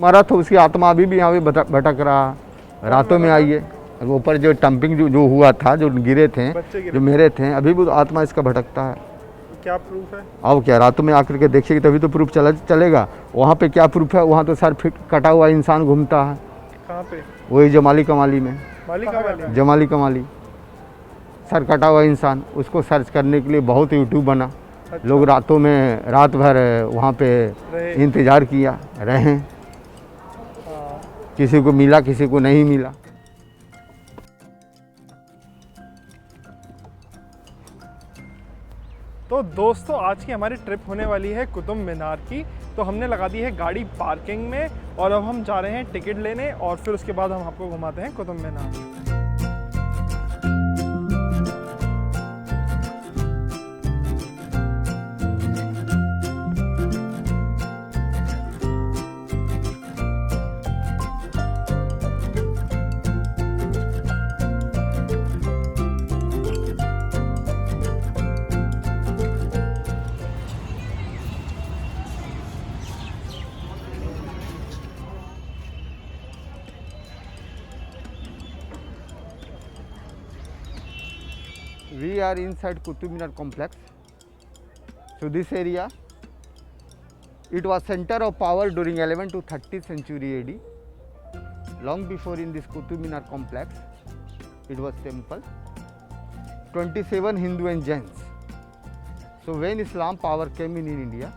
मरा तो उसकी आत्मा अभी भी यहाँ पे भटक रहा, रातों में आई है। ऊपर जो डंपिंग जो हुआ था, जो गिरे थे, जो मेरे थे, अभी भी आत्मा इसका भटकता है। क्या प्रूफ है? अब क्या रातों में आकर के देखेगी तभी तो प्रूफ चलेगा। वहाँ पे क्या प्रूफ है? वहाँ तो सर कटा हुआ इंसान घूमता है। कहाँ पे? वही जमाली कमाली में। जमाली कमाली, सर कटा हुआ इंसान, उसको सर्च करने के लिए बहुत यूट्यूब बना। अच्छा। लोग रातों में रात भर वहाँ पे इंतज़ार किया, रहे। किसी को मिला, किसी को नहीं मिला। तो दोस्तों आज की हमारी ट्रिप होने वाली है कुतुब मीनार की। तो हमने लगा दी है गाड़ी पार्किंग में और अब हम जा रहे हैं टिकट लेने और फिर उसके बाद हम आपको घुमाते हैं Qutub Minar. We are inside Qutub Minar complex. So this area, it was center of power during 11th to 30th century AD. Long before in this Qutub Minar complex, it was temple. 27 Hindu and Jains. So when Islam power came in India,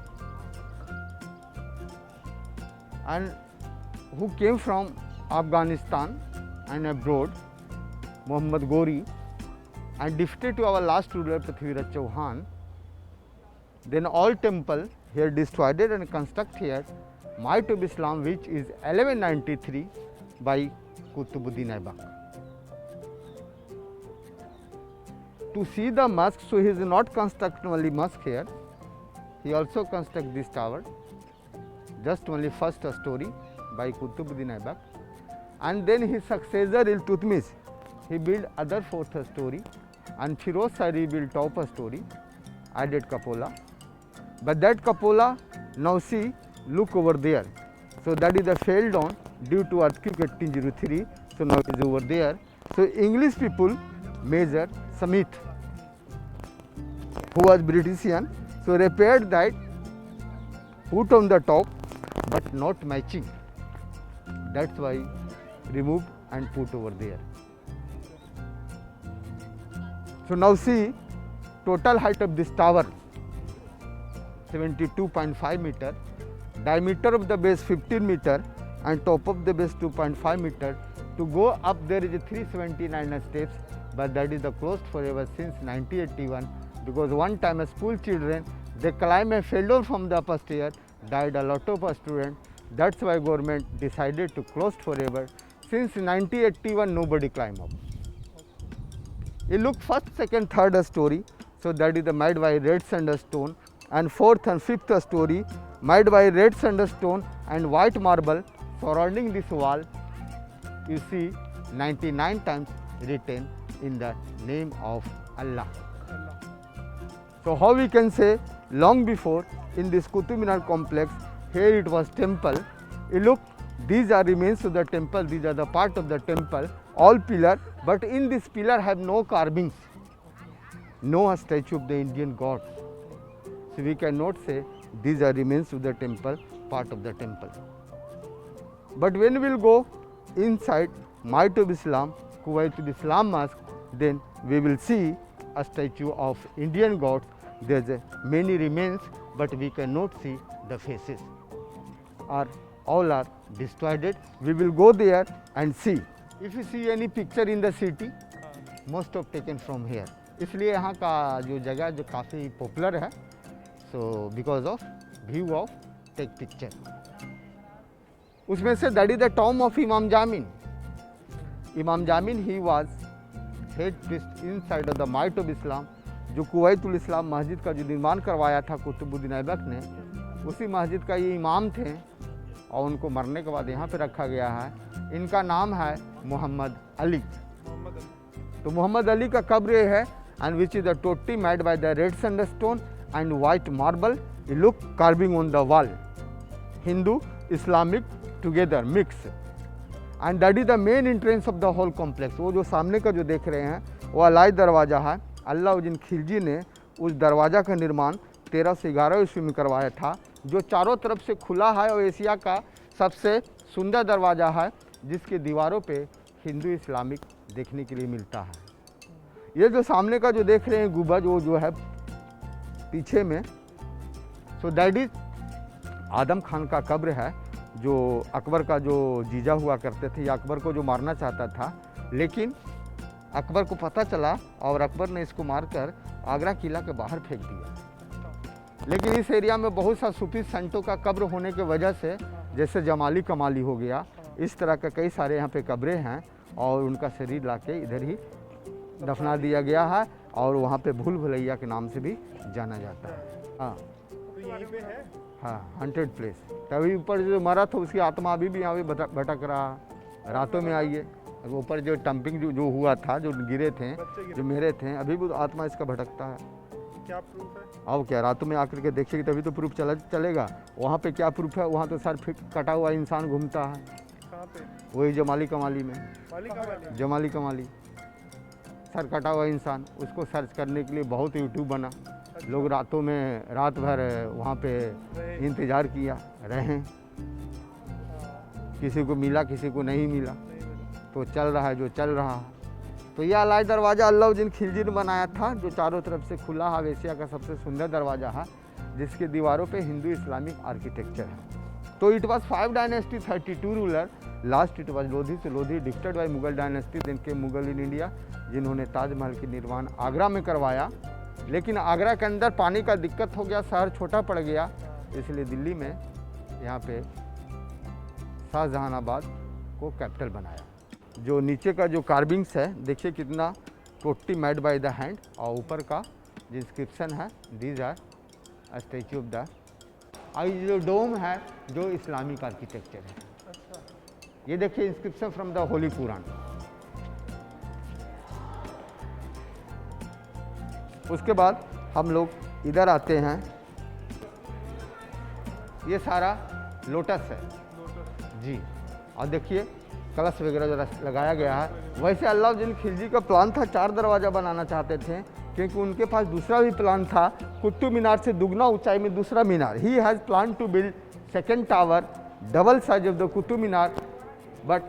and who came from Afghanistan and abroad, Muhammad Ghori, and defeated to our last ruler Prithviraj Chauhan. Then all temple here destroyed and construct here Might of Islam, which is 1193 by Qutubuddin Aibak. To see the mosque, so he is not construct only mosque here, he also construct this tower, just only first story by Qutubuddin Aibak, and then his successor Iltutmish, he built other fourth story, and Firoz Shah rebuilt top story, added cupola. But that cupola, now see, look over there. So that is the fell down due to earthquake 1803. So now it is over there. So English people measure Smith, who was Britishman, so repaired that, put on the top, but not matching. That's why removed and put over there. So now see, total height of this tower 72.5 meter, diameter of the base 15 meter, and top of the base 2.5 meter. To go up there is 379 steps, but that is the closed forever since 1981, because one time a school children, they climb and fell down from the upper stair, died a lot of students. That's why government decided to close forever. Since 1981 nobody climb up. You look first, second, third story, so that is the made by red sandstone, and fourth and fifth story made by red sandstone and white marble. Surrounding this wall, you see 99 times written in the name of Allah. So how we can say, long before in this Qutub Minar complex, here it was temple. You look, these are remains of the temple, these are the part of the temple, all pillar, but in this pillar have no carvings, no statue of the Indian gods. So we cannot say these are remains of the temple, part of the temple. But when we will go inside Might of Islam, Kuwaitul Islam Mosque, then we will see a statue of Indian gods. There is many remains, but we cannot see the faces. All are destroyed. We will go there and see. If you see any picture in the city, most of taken from here. इसलिए यहाँ का जो जगह जो काफ़ी popular है, so because of view of take picture. उसमें से that is the tomb of Imam Jamin. Imam Jamin, he was head priest inside of the Might of Islam. जो कुवैतुल इस्लाम मस्जिद का जो निर्माण करवाया था कुतुबुद्दीन ऐबक ने, उसी मस्जिद का ये इमाम थे और उनको मरने के बाद यहाँ पे रखा गया है। इनका नाम है मोहम्मद अली। तो मोहम्मद अली का कब्र है, and which is the totally made by the red sandstone and white marble. You look carving on the wall. Hindu, Islamic, together mix and that is the main entrance of the whole complex. वो जो सामने का जो देख रहे हैं वो अलाई दरवाज़ा है। अलाउद्दीन खिलजी ने उस दरवाज़ा का निर्माण 13 से 11 ईस्वी में करवाया था, जो चारों तरफ से खुला है और एशिया का सबसे सुंदर दरवाज़ा है, जिसके दीवारों पे हिंदू इस्लामिक देखने के लिए मिलता है। ये जो सामने का जो देख रहे हैं गुंबद, वो जो है पीछे में, सो दैट इज आदम खान का कब्र है, जो अकबर का जो जीजा हुआ करते थे, या अकबर को जो मारना चाहता था, लेकिन अकबर को पता चला और अकबर ने इसको मारकर आगरा किला के बाहर फेंक दिया। लेकिन इस एरिया में बहुत सा सूफी संतों का कब्र होने की वजह से, जैसे जमाली कमाली हो गया, इस तरह के कई सारे यहाँ पे कब्रें हैं और उनका शरीर लाके इधर ही दफना दिया गया है और वहाँ पे भूल भुलैया के नाम से भी जाना जाता है। हाँ, तो यहीं पे है। हाँ, हॉन्टेड प्लेस। तभी ऊपर जो मरा था उसकी आत्मा अभी भी यहाँ पे भटक रहा है। रातों में आइए, ऊपर जो डंपिंग जो हुआ था, जो गिरे थे, जो मेरे थे, अभी भी आत्मा इसका भटकता है। क्या प्रूफ है? अब क्या रातों में आकर के देखिएगी तभी तो प्रूफ चलेगा। वहाँ पे क्या प्रूफ है? वहाँ तो सर कटा हुआ इंसान घूमता है। कहाँ पे? वही जमाली कमाली में। जमाली कमाली, सर कटा हुआ इंसान, उसको सर्च करने के लिए बहुत यूट्यूब बना। लोग रातों में रात भर वहाँ पे इंतज़ार किया, रहे, किसी को मिला किसी को नहीं मिला, तो चल रहा है जो चल रहा है। तो यह अलाई दरवाज़ा अलाउद्दीन खिलजी ने बनाया था, जो चारों तरफ से खुला है, एशिया का सबसे सुंदर दरवाज़ा है, जिसके दीवारों पे हिंदू इस्लामिक आर्किटेक्चर है। तो it was 5 dynasty 32 ruler, last it was Lodhi से लोधी डिक्टेड बाय मुगल डायनेस्टी, देन के मुगल इन इंडिया, जिन्होंने ताजमहल के निर्माण आगरा में करवाया। लेकिन आगरा के अंदर पानी का दिक्कत हो गया, शहर छोटा पड़ गया, इसलिए दिल्ली में यहाँ पे शाहजहानाबाद को कैपिटल बनाया। जो नीचे का जो कार्विंग्स है देखिए कितना totally made by the hand, और ऊपर का जो इंस्क्रिप्शन है, these are statue of the, और ये जो डोम है जो इस्लामिक आर्किटेक्चर है। अच्छा। ये देखिए inscription from the Holi Quran. उसके बाद हम लोग इधर आते हैं, ये सारा लोटस है जी, और देखिए कलश वगैरह जो लगाया गया है। वैसे अलाउद्दीन खिलजी का प्लान था 4 दरवाज़ा बनाना चाहते थे, क्योंकि उनके पास दूसरा भी प्लान था, कुतुब मीनार से दुगना ऊंचाई में दूसरा मीनार। He has plan to build second tower double size of the Qutub Minar, but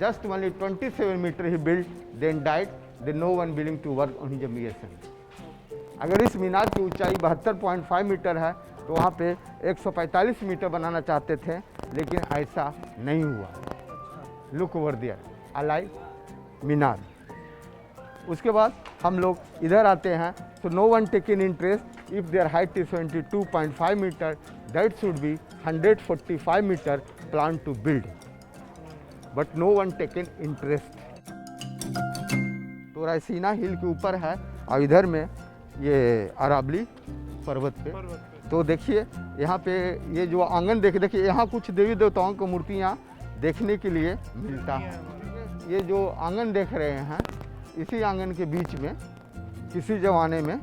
just only 27 metre ही build, then died, then no one willing to work on his ambition. अगर इस मीनार की ऊंचाई 72.5 मीटर है तो वहाँ पे 145 मीटर बनाना चाहते थे, लेकिन ऐसा नहीं हुआ। Look over there, Alai Minar. उसके बाद हम लोग इधर आते हैं, तो no one taken interest if there height is 22.5 meter, that should be 145 meter plan to build, but no one taken interest. तो रायसीना हिल के ऊपर है, और इधर में ये अरावली पर्वत पे। तो देखिए यहाँ पे ये जो आंगन देखिए, यहाँ कुछ देवी देवताओं की मूर्तियाँ देखने के लिए मिलता है। ये जो आंगन देख रहे हैं, इसी आंगन के बीच में किसी ज़माने में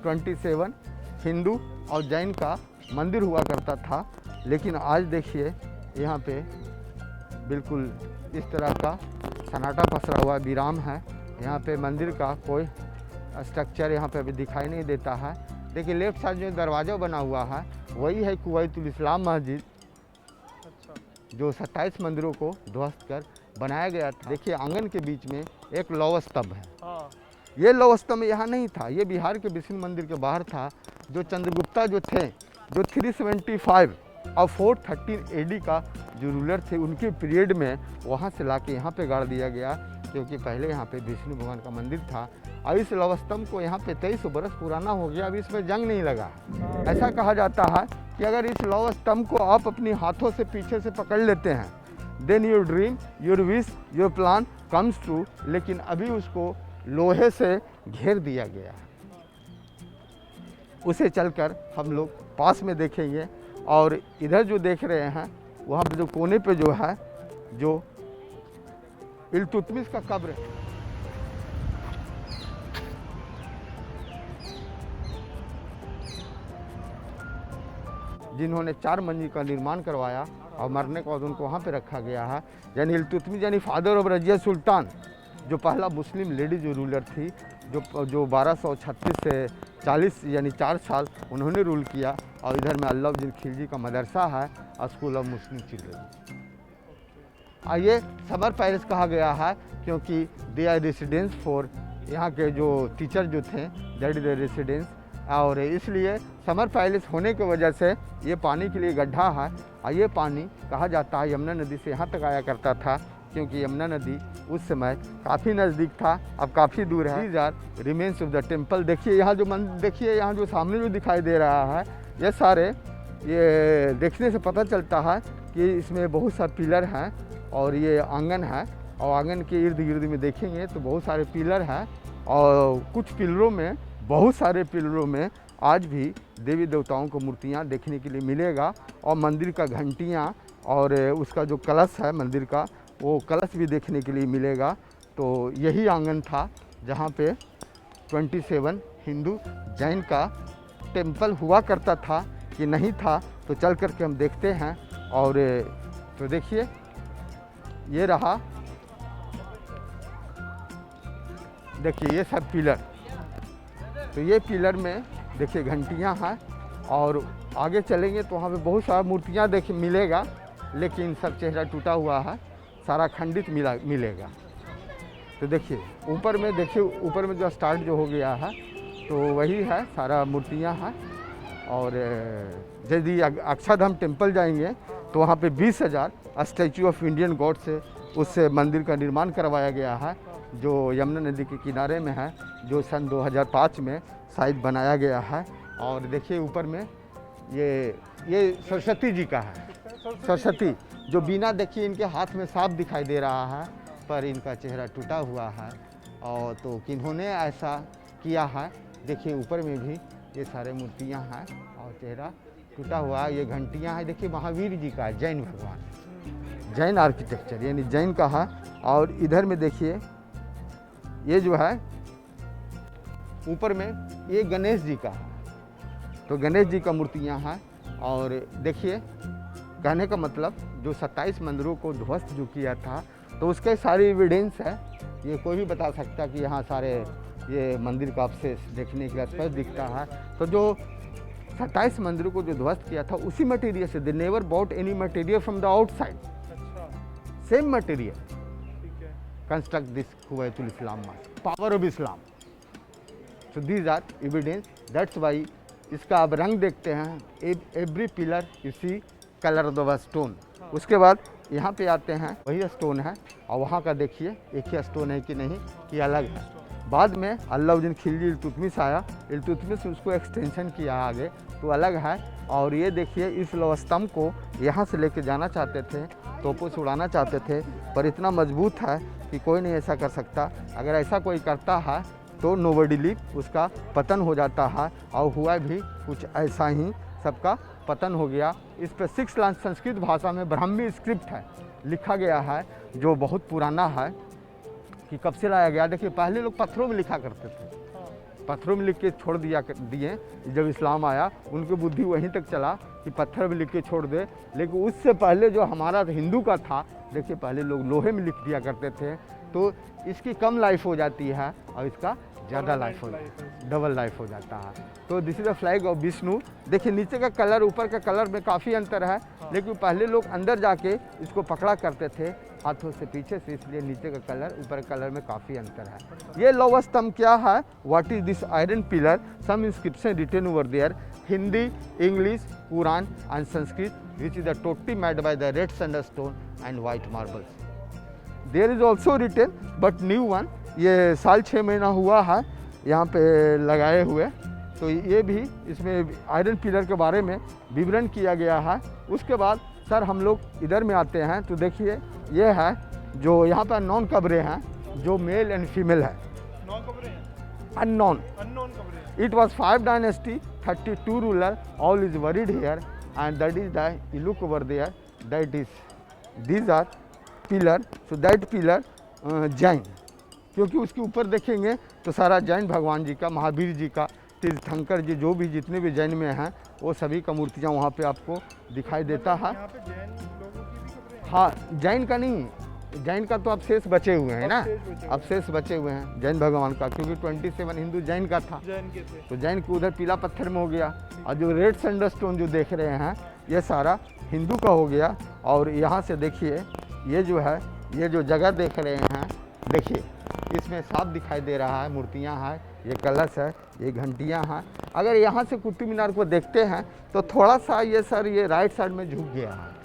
27 हिंदू और जैन का मंदिर हुआ करता था, लेकिन आज देखिए यहाँ पे बिल्कुल इस तरह का सन्नाटा पसरा हुआ विराम है। यहाँ पे मंदिर का कोई स्ट्रक्चर यहाँ पे अभी दिखाई नहीं देता है। देखिए लेफ्ट साइड जो दरवाज़ा बना हुआ है वही है कुवैतुल इस्लाम मस्जिद, जो 27 मंदिरों को ध्वस्त कर बनाया गया था। देखिए आंगन के बीच में एक लौह स्तंभ है। ये लौह स्तंभ यहाँ नहीं था, ये बिहार के विष्णु मंदिर के बाहर था। जो चंद्रगुप्ता जो थे, जो 375 और 413 AD का जो रूलर थे, उनके पीरियड में वहाँ से लाके यहाँ पे गाड़ दिया गया, क्योंकि पहले यहाँ पे विष्णु भगवान का मंदिर था। और इस लौह स्तंभ को यहाँ पे 23 बरस पुराना हो गया, अभी इसमें जंग नहीं लगा। ऐसा कहा जाता है कि अगर इस लौह स्तंभ को आप अपने हाथों से पीछे से पकड़ लेते हैं, then your dream, your wish, your plan comes true. लेकिन अभी उसको लोहे से घेर दिया गया है। उसे चलकर हम लोग पास में देखेंगे। और इधर जो देख रहे हैं, वहाँ पे जो कोने पे जो है, जो इल्तुतमिश का कब्र है। जिन्होंने 4 मंजिल का निर्माण करवाया, और मरने के बाद उनको वहाँ पे रखा गया है। यानी इल्तुतमिश यानी फादर ऑफ रजिया सुल्तान, जो पहला मुस्लिम लेडी जो रूलर थी, जो 1236 से 40 यानी 4 साल उन्होंने रूल किया। और इधर में अलाउद्दीन खिलजी का मदरसा है, स्कूल ऑफ मुस्लिम चिल्ड्रन। ये समर पैलेस कहा गया है क्योंकि दे आर रेसिडेंस फॉर, यहाँ के जो टीचर जो थे दैट इज द रेसिडेंस, और इसलिए समर पैलेस होने की वजह से ये पानी के लिए गड्ढा है। और ये पानी कहा जाता है यमुना नदी से यहाँ तक आया करता था, क्योंकि यमुना नदी उस समय काफ़ी नज़दीक था, अब काफ़ी दूर है। These are remains of the temple. देखिए यहाँ जो देखिए यहाँ जो सामने जो दिखाई दे रहा है, ये सारे ये देखने से पता चलता है कि इसमें बहुत सारे पिलर हैं और ये आंगन है। और आंगन के इर्द गिर्द में देखेंगे तो बहुत सारे पिलर हैं, और कुछ पिलरों में, बहुत सारे पिलरों में आज भी देवी देवताओं को मूर्तियाँ देखने के लिए मिलेगा। और मंदिर का घंटियाँ और उसका जो कलश है मंदिर का, वो कलश भी देखने के लिए मिलेगा। तो यही आंगन था जहाँ पे 27 हिंदू जैन का टेम्पल हुआ करता था कि नहीं था, तो चल कर के हम देखते हैं। और तो देखिए ये रहा, देखिए ये सब पिलर, तो ये पिलर में देखिए घंटियाँ हैं। और आगे चलेंगे तो वहाँ पे बहुत सारा मूर्तियाँ देखिए मिलेगा, लेकिन सब चेहरा टूटा हुआ है, सारा खंडित मिलेगा। तो देखिए ऊपर में, देखिए ऊपर में जो स्टार्ट जो हो गया है तो वही है, सारा मूर्तियाँ हैं। और यदि अक्षरधाम टेम्पल जाएंगे तो वहाँ पे 20,000 स्टैचू ऑफ इंडियन गॉड से उस मंदिर का निर्माण करवाया गया है, जो यमुना नदी के किनारे में है, जो सन 2005 में शायद बनाया गया है। और देखिए ऊपर में ये सरस्वती जी का है, सरस्वती जो बिना देखिए इनके हाथ में साफ दिखाई दे रहा है, पर इनका चेहरा टूटा हुआ है। और तो किन्होंने ऐसा किया है, देखिए ऊपर में भी ये सारे मूर्तियाँ हैं और चेहरा टूटा हुआ है। ये घंटियाँ हैं, देखिए महावीर जी का है, जैन भगवान, जैन आर्किटेक्चर यानी जैन का है। और इधर में देखिए ये जो है ऊपर में ये गणेश जी का है, तो गणेश जी का मूर्तियाँ हैं। और देखिए कहने का मतलब जो 27 मंदिरों को ध्वस्त जो किया था, तो उसके सारी एविडेंस है। ये कोई भी बता सकता कि यहाँ सारे ये मंदिर का अवशेष देखने के लिए स्पष्ट दिखता है। तो जो 27 मंदिरों को जो ध्वस्त किया था उसी मटेरियल से, they never bought any material from the outside, same material construct this Quwwatul Islam mosque, power of Islam. So these are evidence, that's why इसका आप रंग देखते हैं, every pillar you see colour of the stone. उसके बाद यहाँ पे आते हैं, वही स्टोन है, और वहाँ का देखिए एक ही स्टोन है कि नहीं, कि अलग है। बाद में अलाउद्दीन खिलजी इल्तुतमिश आया, इल्तुतमिश उसको एक्सटेंशन किया आगे, तो अलग है। और ये देखिए इस लौह स्तंभ को यहाँ से लेके जाना चाहते थे, तोपों से उड़ाना चाहते थे, पर इतना मजबूत है कि कोई नहीं ऐसा कर सकता। अगर ऐसा कोई करता है तो नोबडी लिव, उसका पतन हो जाता है। और हुआ भी कुछ ऐसा ही, सबका पतन हो गया। इस पर 6 लाइन संस्कृत भाषा में ब्राह्मी स्क्रिप्ट है, लिखा गया है, जो बहुत पुराना है कि कब से लाया गया। देखिए पहले लोग पत्थरों में लिखा करते थे, पत्थरों में लिख के छोड़ दिए। जब इस्लाम आया उनकी बुद्धि वहीं तक चला कि पत्थर में लिख के छोड़ दे, लेकिन उससे पहले जो हमारा हिंदू का था, देखिए पहले लोग लोहे में लिख दिया करते थे। तो इसकी कम लाइफ हो जाती है और इसका ज़्यादा लाइफ हो जाता है, डबल लाइफ हो जाता है। तो this is the flag of Vishnu. देखिए नीचे का कलर ऊपर का कलर में काफ़ी अंतर है, लेकिन पहले लोग अंदर जाके इसको पकड़ा करते थे हाथों से पीछे से, इसलिए नीचे का कलर ऊपर कलर में काफ़ी अंतर है। ये लौह स्तंभ क्या है, what is this iron pillar, some inscription written over there, Hindi, English, Quran and Sanskrit, which is the totally made by the red sandstone and white marbles. There is also written but new one, ये साल 6 महीना हुआ है यहाँ पे लगाए हुए। तो ये भी इसमें आयरन पिलर के बारे में विवरण किया गया है। उसके बाद सर हम लोग इधर में आते हैं, तो देखिए ये है जो यहाँ पर अननोन कब्रें हैं, जो मेल एंड फीमेल है। अननोन कब्रें। It was 5 dynasty, 32 ruler, all is buried here and that is the, you look over there, that is, these are pillar. So that pillar Jain, क्योंकि उसके ऊपर देखेंगे तो सारा जैन भगवान जी का, महावीर जी का, तीर्थंकर जी, जो भी जितने भी जैन में हैं वो सभी का मूर्तियाँ वहाँ पे आपको दिखाई देता है। यहाँ पे जैन लोग हाँ, जैन का नहीं, जैन का तो अवशेष बचे हुए हैं ना, अवशेष बचे हुए। अवशेष बचे हुए हैं जैन भगवान का, क्योंकि 27 हिंदू जैन का था, जैन के थे। तो जैन को उधर पीला पत्थर में हो गया। और जो रेड सैंडस्टोन जो देख रहे हैं ये सारा हिंदू का हो गया। और यहाँ से देखिए ये जो है, ये जो जगह देख रहे हैं, देखिए इसमें साफ दिखाई दे रहा है, मूर्तियाँ हैं, ये कलश है, ये घंटियाँ हैं। अगर यहाँ से कुतुब मीनार को देखते हैं तो थोड़ा सा ये सर ये राइट साइड में झुक गया है,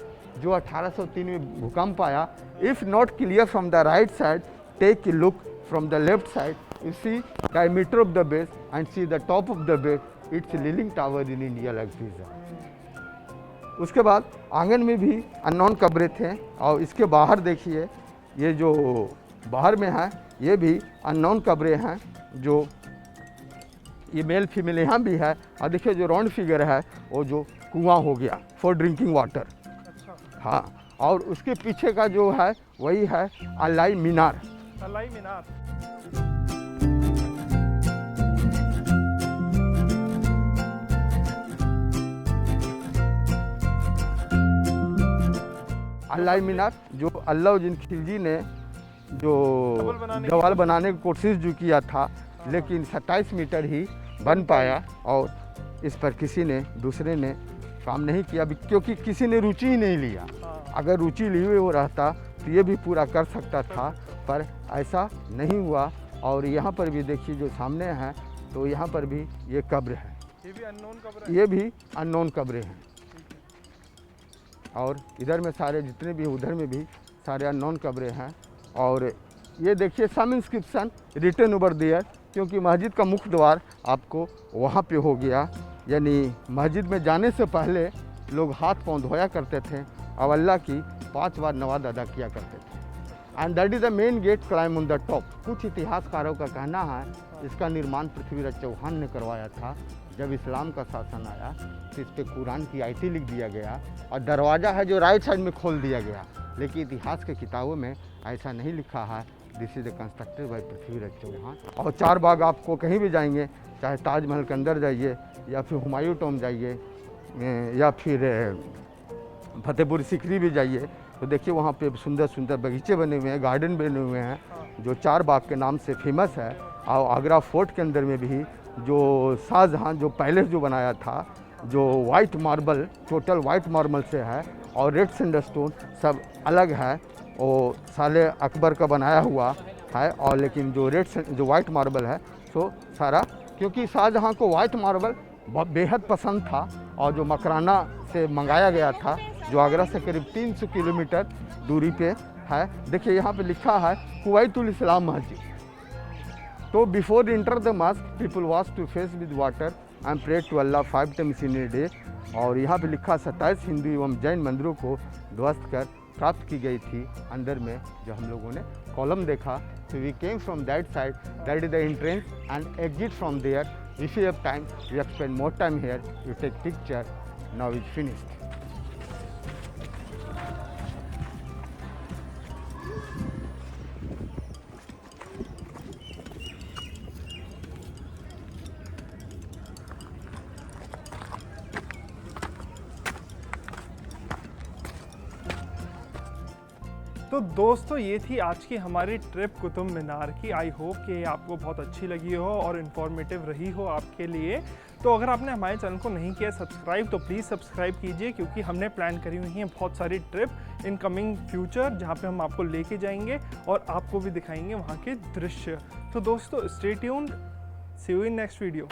जो 1803 में भूकंप आया। If not clear from the right side, take a look from the left side, you see diameter of the base and see the top of the base, it's leaning tower in India like Pisa. उसके बाद आंगन में भी unknown कब्रें थे, और इसके बाहर देखिए ये जो बाहर में है ये भी अननोन कब्रें हैं, जो ये मेल फीमेल यहाँ भी है। और देखिए जो राउंड फिगर है वो जो कुआं हो गया फॉर ड्रिंकिंग वाटर। अच्छा, हाँ, और उसके पीछे का जो है वही है अलाई मीनार। अलाई मीनार। अलाई मीनार जो अलाउद्दीन खिलजी ने जो दीवार बनाने की कोशिश जो किया था, लेकिन 27 मीटर ही बन पाया, और इस पर किसी ने दूसरे ने काम नहीं किया, क्योंकि किसी ने रुचि ही नहीं लिया। अगर रुचि लिए हुए वो रहता तो ये भी पूरा कर सकता था, पर ऐसा नहीं हुआ। और यहाँ पर भी देखिए जो सामने है, तो यहाँ पर भी ये कब्र है, ये भी अननोन कब्र है। ये भी अननोन कब्रें हैं। और इधर में सारे जितने भी, उधर में भी सारे अननोन कब्रें हैं। और ये देखिए सम इंस्क्रिप्शन रिटन ओवर देयर, क्योंकि मस्जिद का मुख्य द्वार आपको वहाँ पे हो गया, यानी मस्जिद में जाने से पहले लोग हाथ पांव धोया करते थे और अल्लाह की 5 बार नवाज अदा किया करते थे। And that is the main gate climb on the top. कुछ इतिहासकारों का कहना है इसका निर्माण पृथ्वीराज चौहान ने करवाया था। जब इस्लाम का शासन आया तो इस पर कुरान की आयतें लिख दिया गया, और दरवाज़ा है जो राइट साइड में खोल दिया गया, लेकिन इतिहास के किताबों में ऐसा नहीं लिखा है। This is constructed by Prithviraj Chauhan. और 4 बाग आपको कहीं भी जाएंगे, चाहे ताजमहल के अंदर जाइए, या फिर हुमायूं टॉम जाइए, या फिर फतेहपुर सीकरी भी जाइए, तो देखिए वहाँ पे सुंदर सुंदर बगीचे बने हुए हैं, गार्डन बने हुए हैं, जो 4 बाग के नाम से फेमस है। और आगरा फोर्ट के अंदर में भी जो शाहजहाँ जो पैलेस जो बनाया था, जो white marble, total white marble से है, और रेड सैंडस्टोन सब अलग है, वो साले अकबर का बनाया हुआ है। और लेकिन जो जो वाइट मार्बल है सो सारा, क्योंकि शाहजहाँ को वाइट मार्बल बेहद पसंद था, और जो मकराना से मंगाया गया था, जो आगरा से करीब 300 किलोमीटर दूरी पे है। देखिए यहाँ पे लिखा है कुवैतुल इस्लाम मस्जिद। तो before enter the mosque people wash to face with water and pray to Allah 5 times in a day. और यहाँ पे लिखा 27 हिंदू एवं जैन मंदिरों को ध्वस्त कर प्राप्त की गई थी। अंदर में जो हम लोगों ने कॉलम देखा, so we came from that side, that is the entrance, and exit from there. If you have time, you spend more time here, you take picture, now it's finished. तो दोस्तों ये थी आज की हमारी ट्रिप कुतुब मीनार की। I hope कि आपको बहुत अच्छी लगी हो और इन्फॉर्मेटिव रही हो आपके लिए। तो अगर आपने हमारे चैनल को नहीं किया सब्सक्राइब, तो प्लीज़ सब्सक्राइब कीजिए, क्योंकि हमने प्लान करी हुई हैं बहुत सारी ट्रिप इन कमिंग फ्यूचर, जहाँ पे हम आपको लेके जाएंगे और आपको भी दिखाएंगे वहाँ के दृश्य। तो दोस्तों stay tuned, see you in next video.